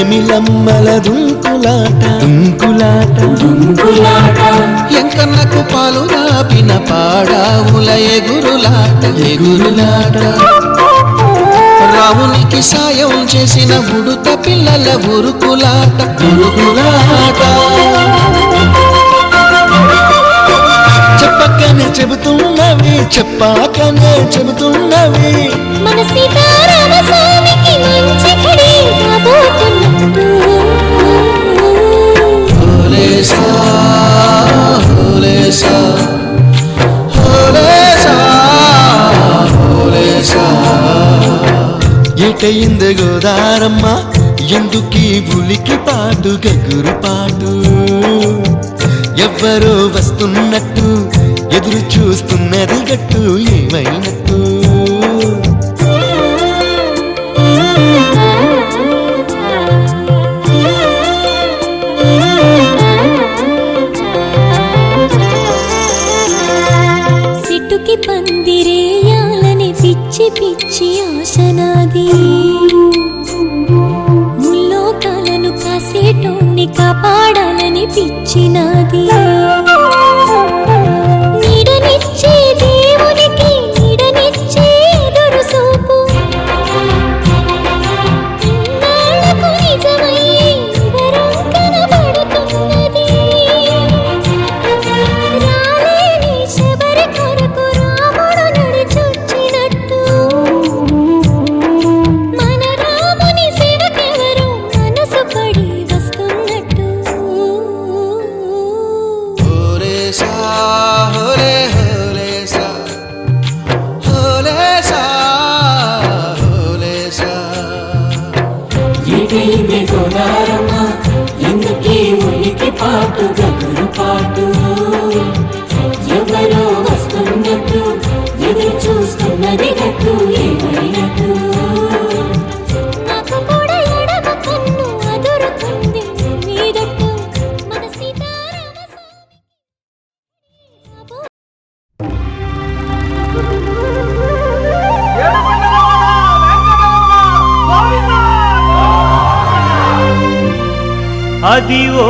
వేమిలమ్మల దుంకులాట ఎంకన్నకు పాలు రాపిన పాడావుల ఎగురులాట రామునికి సాయం చేసిన ఉడుత పిల్లల ఉరుకులాట చెప్పకనే చెబుతున్నవి చెప్పాకనే చెబుతున్నవి మన సీతారామ స్వామికి మంచి ఘడి రాబోతున్నట్టు హోలేసా హోలేసా హోలేసా హోలేసా ఏటయింది గోదారమ్మ ఎందుకీ ఉలికి పాటు గగురు పాటు ఎవ్వరో వస్తున్నట్టు ఎదురు చూస్తున్నది గట్టు ఏమైనట్టు సిట్టుకి పందిరేయాలని పిచ్చి పిచ్చి ఆశనాది ముల్లోకాలను కాసేటోన్ని కాపాడాలని పిచ్చినాది నీడనిచ్చే దేవునికి నీడనిచ్చే ఎదురు సూపు ఇన్నాళ్లకు నిజమయ్యే వరం కనబడుతున్నది రాలేని శబరి కొరకు రాముడు నడిచొచ్చినట్టు మన రాముని సేవకెవరు మనసు పడి వస్తున్నట్టు హోలేసా హోలే హోలేసా హోలేసా హోలేసా ఏటైంది గోదారమ్మ ఎందుకీ ఉలికి పాటు గగురు పాటు ఎవరో వస్తున్నట్టు ఎదురు చూస్తున్నది గట్టు ఏమైనట్టు నాకు కూడా ఎడమ కన్ను అదురుతుంది మీదట్టు మన సీతారామ స్వామికి రాబో అదివో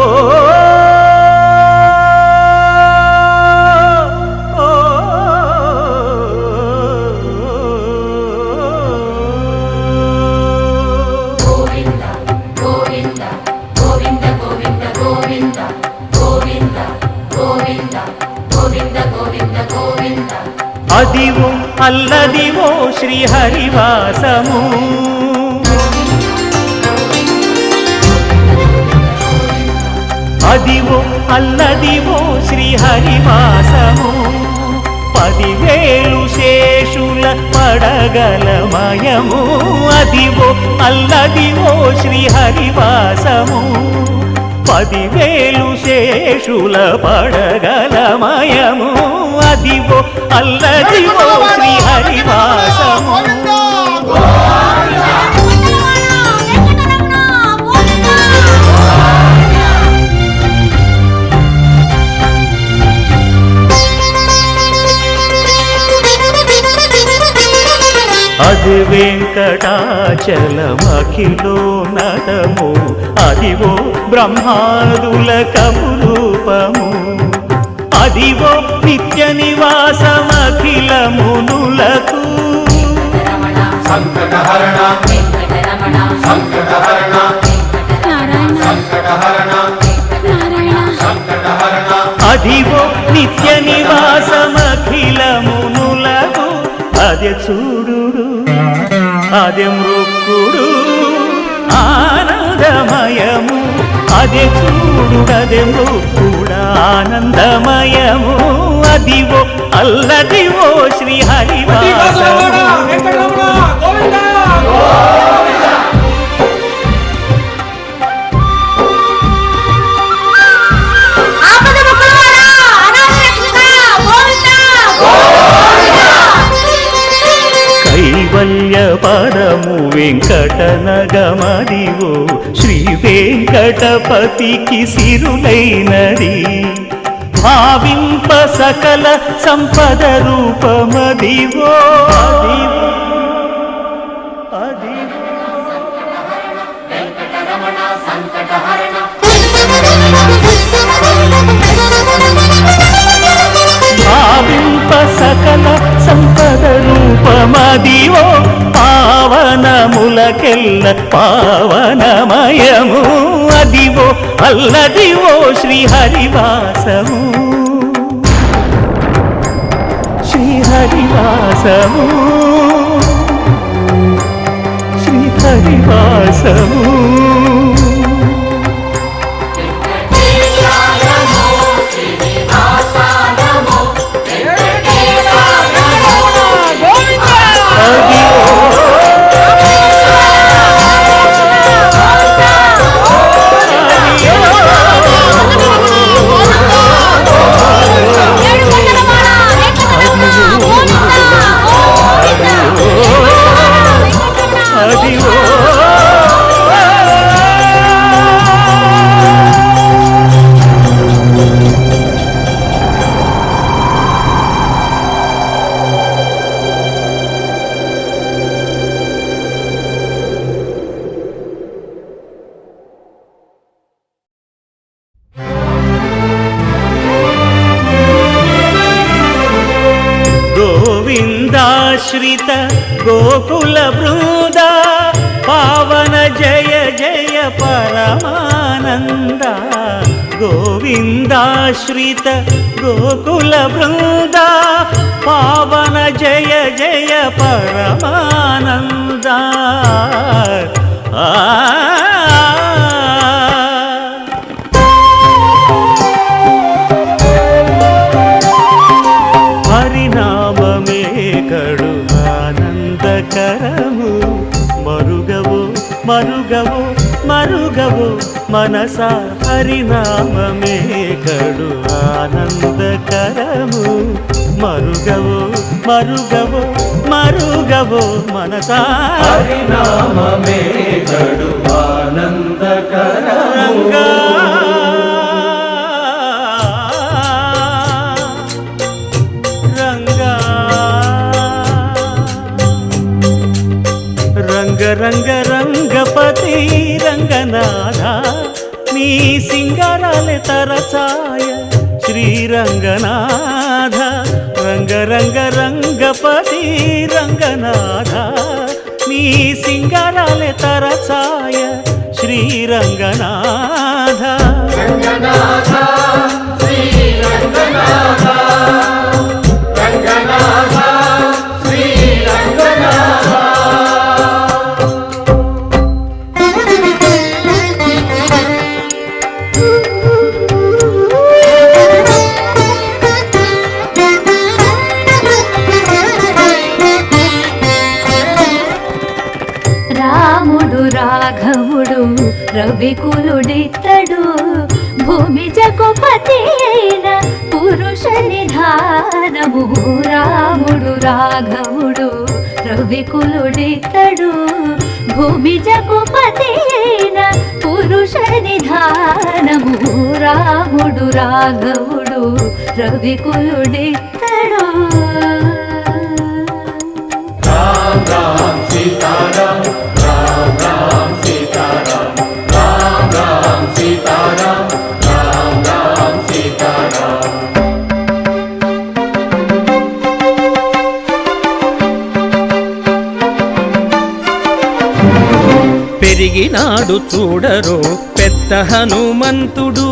అదివో అల్లదివో శ్రీహరివాసము అదివో అల్లదివో శ్రీహరివాసము 10,000 శేషుల పడగలమయము అదివో అల్లదివో శ్రీహరివాసము 10,000 శేషుల పడగలమయము అదివో అల్లదివో శ్రీహరివాసము అది వెంకటాచలమఖిలో నటము అదివో బ్రహ్మాదుల కపురూపము అదివో నిత్య నివాసమఖిల మునులకు సంకటహరణ వెంకటరమణ సంకటహరణ సంకటహరణ సంకటహరణ అదివో నిత్య నివాసమఖిల మునులకు అదే చూడు అదే మృక్కుడు ఆనందమయము అదే చూడు అదే మృక్కుడు ఆనందమయము అదివో అల్లదివో శ్రీహరివాసము కైవల్య పదము వెంకటనగమదివో శ్రీ వెంకటపతికి సిరులైనది భావింప సకల సంపద రూపమదివో అదివో పాపాత్ములకెల్ల పావనమయము అదివో అల్లదివో శ్రీహరివాసము శ్రీహరివాసము శ్రీహరివాసము గోవిందాశ్రిత గోకుల బృంద పావన జయ జయ పరమానంద గోవిందాశ్రిత గోకుల బృంద పావన జయ జయ పరమానంద హరినామమే కడు ఆనందకరము మరుగవో మరుగవో మరుగవో మనసా హరినామమే కడు ఆనందకరము మరుగవో మరుగవో మరుగవో మనసా హరినామమే కడు ఆనందకరము రంగ రంగపతి రంగనాథ నీ సింగారాలే తరచాయ శ్రీరంగనాథ రంగ రంగ రంగపతి రంగనాథ నీ సింగారాలే తరచాయ శ్రీరంగనాథ రంగనాథ శ్రీరంగనాథ రంగనాథ శ్రీరంగనాథ రాఘవుడు రవికులుడితడు భూమి జగపతి అయిన పురుష నిధానము రాముడు రాఘవుడు రవికులుడితడు భూమి జగపతి అయిన పురుష నిధానము రాముడు రాఘవుడు రవికులుడితడు రామ రామ సీతారామ రామ రామ సీతారామ రామ రామ సీతారామ రామ రామ సీతారామ పెరిగినాడు చూడరో పెద్ద హనుమంతుడు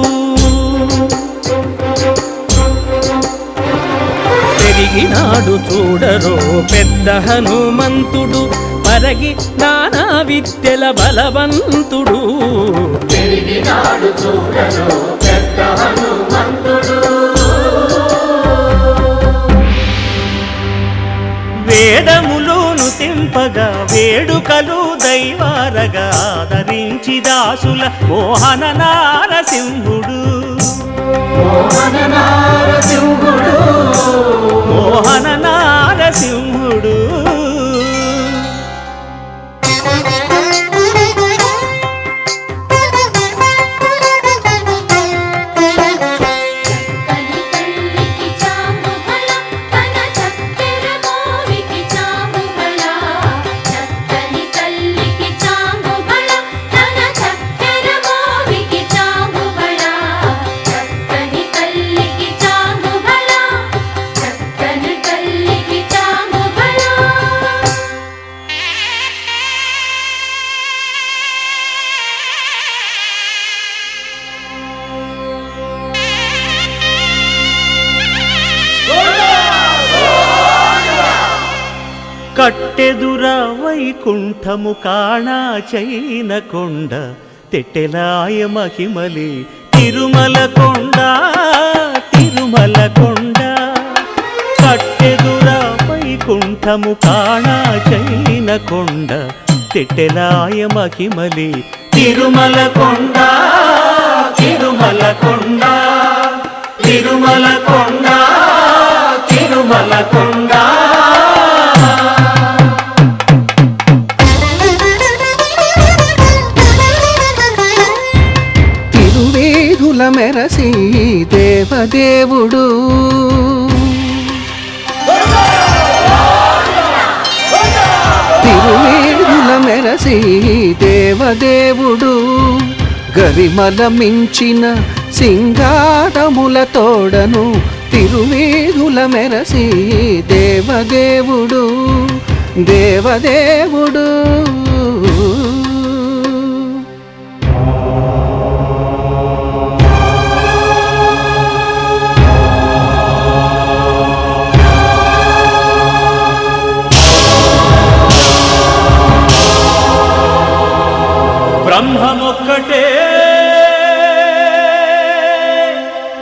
పెరిగినాడు చూడరో పెద్ద హనుమంతుడు పరగి నానా విద్యల బలవంతుడు పెరిగినాడు చూడరో పెద్ద హనుమంతుడు వేదములోను తెంపగా వేడుకలు దైవారగా ఆదరించి దాసుల మోహన నారసింహుడు మోహన నారసింహుడు మోహన నారసింహుడు కట్టెదుర వైకుంఠము కాణా చైన కొండ తెట్టెలాయ మహిమలి తిరుమల కొండ తిరుమల కొండ కట్టెదుర వైకుంఠము కాణా చైన కొండ తెట్టెలాయ మహిమలి తిరుమల కొండ తిరుమల కొండ తిరుమల కొండ తిరుమల కొండ తిరువేధుల మెరసి దేవదేవుడు తిరువేధుల మెరసి దేవదేవుడు గరిమల మించిన సింగారముల తోడను తిరువేధుల మెరసి దేవదేవుడు దేవదేవుడు బ్రహ్మమొక్కటే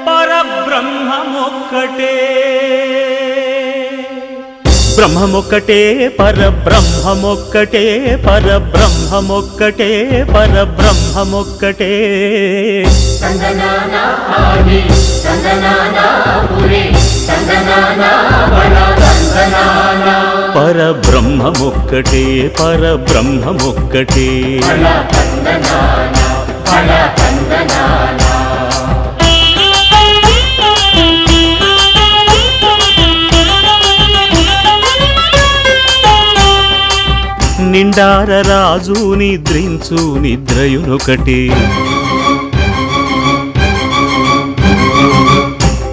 పరబ్రహ్మమొక్కటే బ్రహ్మమొక్కటే పరబ్రహ్మమొక్కటే పరబ్రహ్మమొక్కటే పరబ్రహ్మమొక్కటే తందనానా ఆది తందనానా పురే తందనానా బళ తందనానా పరబ్రహ్మమొక్కటే పరబ్రహ్మమొక్కటే బళ తందనానా బళ తందనానా నిండార రాజు నిద్రించు నిద్రయునొకటే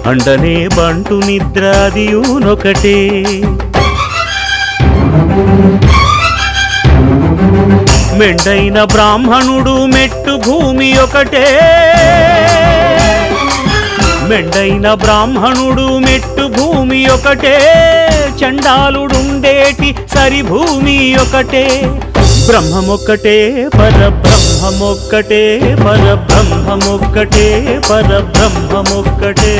అండనే బంటు నిద్రాదియునొకటే మెండైన బ్రాహ్మణుడు మెట్టు భూమి ఒకటే మెండైన బ్రాహ్మణుడు మెట్టు భూమి ఒకటే చండాలుడుండేటి సరి భూమి ఒకటే బ్రహ్మమొక్కటే పరబ్రహ్మమొక్కటే పరబ్రహ్మమొక్కటే పరబ్రహ్మమొక్కటే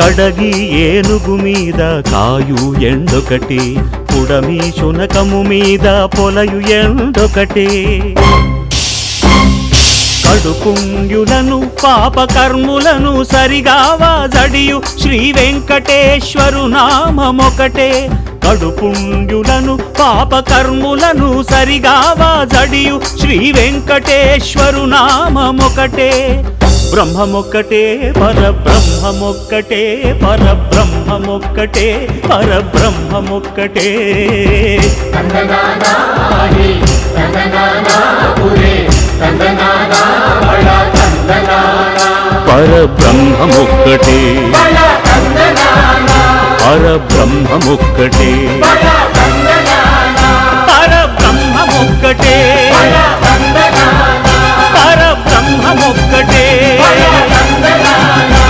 కడగి ఏనుగు మీద కాయు ఎండొకటి పుడమి శునకము మీద పొలయు ఎండొకటి కడుపుంగ్యులను పాపకర్ములను సరిగావా జడియు శ్రీ వెంకటేశ్వరు నామమొకటే కడుపుంగ్యులను పాపకర్ములను సరిగావా జడియు శ్రీ వెంకటేశ్వరు నామమొకటే బ్రహ్మమొక్కటే పరబ్రహ్మమొక్కటే పరబ్రహ్మమొక్కటే పరబ్రహ్మమొక్కటే తందనానా ఆది తందనానా పురే తందనానా బళ తందనానా పరబ్రహ్మమొక్కటే బళ తందనానా పరబ్రహ్మమొక్కటే బళ తందనానా పరబ్రహ్మమొక్కటే బళ తందనానా పరబ్రహ్మమొక్కటే బళ తందనానా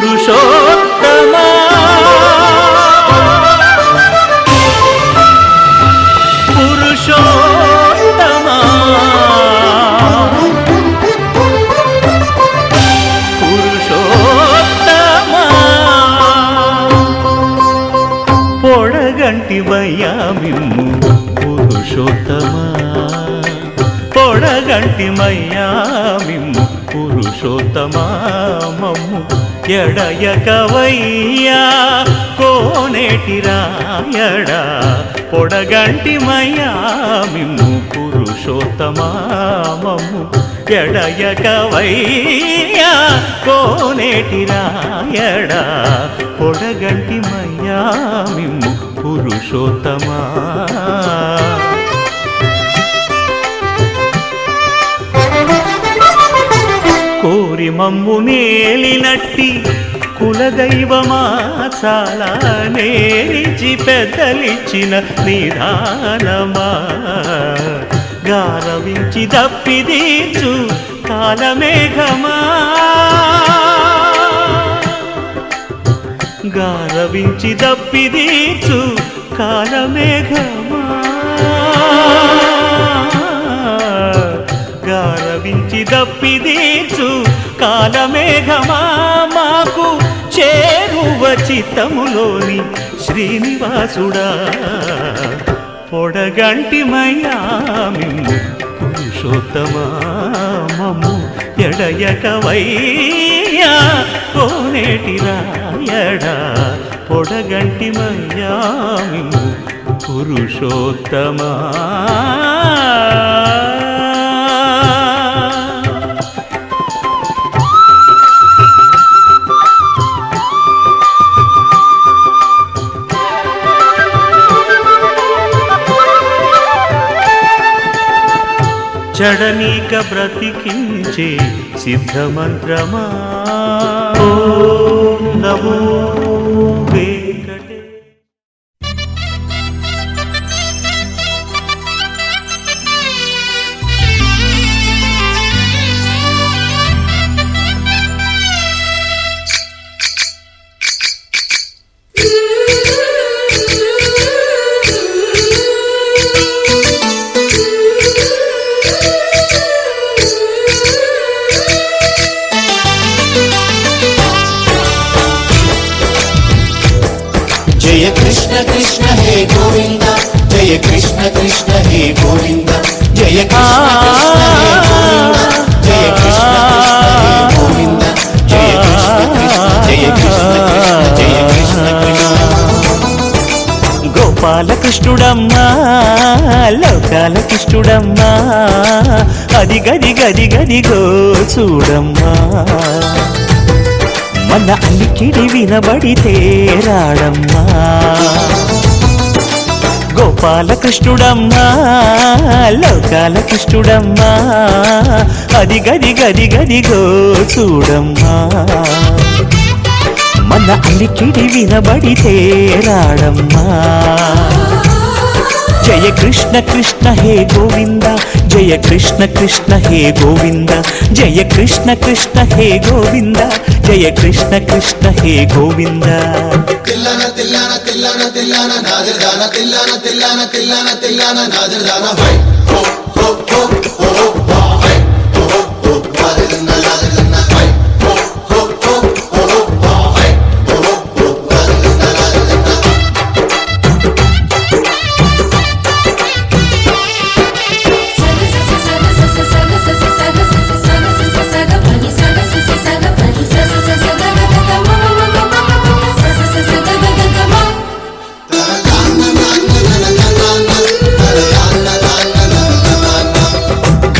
పురుషోత్తమా పురుషోత్తమా పురుషోత్తమా పొడగంటి మయ్యామిమ్ము పురుషోత్తమా పొడగంటి మయ్యామిమ్ము పురుషోత్తమా మమ్ము ఎడయకవయ్యా కోనేటి రాయడా పొడగంటి మయ్యామిమ్ము పురుషోత్తమా మమ్ము ఎడయకవయ్యా కోనేటి రాయడా పొడగంటి మయ్యామిమ్ము పురుషోత్తమా కోరి మమ్ము నేలినట్టి కులదైవమా చాలా నేరిచి పెద్దలిచ్చిన నిదానమా గారవించి దప్పిదీర్చు కాలమేఘమా గారవించి దప్పిదీర్చు కాలమేఘమా గారవించి దప్పిదీర్చు కాలమేఘమా మాకు చేరువ చిత్తములోని శ్రీనివాసుడా పొడగంటిమయ్యా మిమ్ము పురుషోత్తమా మమ్ము ఎడయకవయ్యా కోనేటి రాయడా పొడగంటిమయ్యా మిమ్ము పురుషోత్తమా చడనీక బ్రతికించే సిద్ధమంత్రమా ఓం నమో వెంకటే जय कृष्ण कृष्ण हे गोविंद जय कृष्ण कृष्ण हे गोविंद जय कृष्ण कृष्ण हे गोविंद जय कृष्ण कृष्ण हे गोविंद जय कृष्ण कृष्ण जय कृष्ण कृष्ण గోపాల కృష్ణుడమ్మా లోకాల కృష్ణుడమ్మా అది గది గది గదిగో చూడమ్మా మన అలికిడి వినబడితే రాడమ్మా గోపాల కృష్ణుడమ్మా లోకాల కృష్ణుడమ్మా అది గది గది గదిగో చూడమ్మా మన అలికిడి వినబడితే రాడమ్మా జయ కృష్ణ కృష్ణ హే గోవింద జయ కృష్ణ కృష్ణ హే గోవింద జయ కృష్ణ కృష్ణ హే గోవింద జయ కృష్ణ కృష్ణ హే గోవింద తిల్లన తిల్లన తిల్లన తిల్లన నాదిర్దాన తిల్లన తిల్లన తిల్లన తిల్లన నాదిర్దాన హై హో హో హో హో హో హై హో హో నాదిర్దాన నాదిర్దాన హై హో హో హో హో హో హై హో హో నాదిర్దాన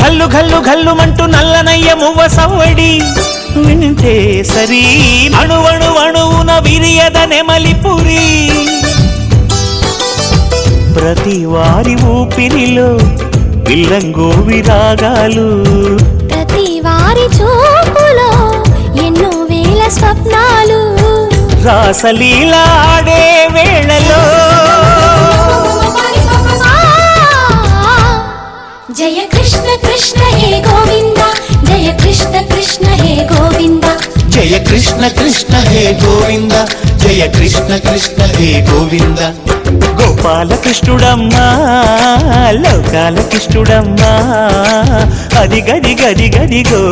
ఘల్లు ఘల్లు ఘల్లుమంటూ నల్లనయ్య మువ్వ సవ్వడి వింటే సరి అణువణు అణువున విరియద నెమలిపురి ప్రతి వారి ఊపిరిలో పిల్లంగో విరాగాలు ప్రతి వారి చూపులో ఎన్నో వేల స్వప్నాలు రాసలీలా ఆడే వేళలో జయ కృష్ణ కృష్ణ హే గోవింద జయ కృష్ణ కృష్ణ హే గోవింద जय कृष्ण कृष्ण हे गोविंद जय कृष्ण कृष्ण हे गोविंद గోపాల కృష్ణుడమ్మా లోకాల కృష్ణుడమ్మా అది గది గది గదిగో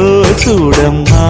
చూడమ్మా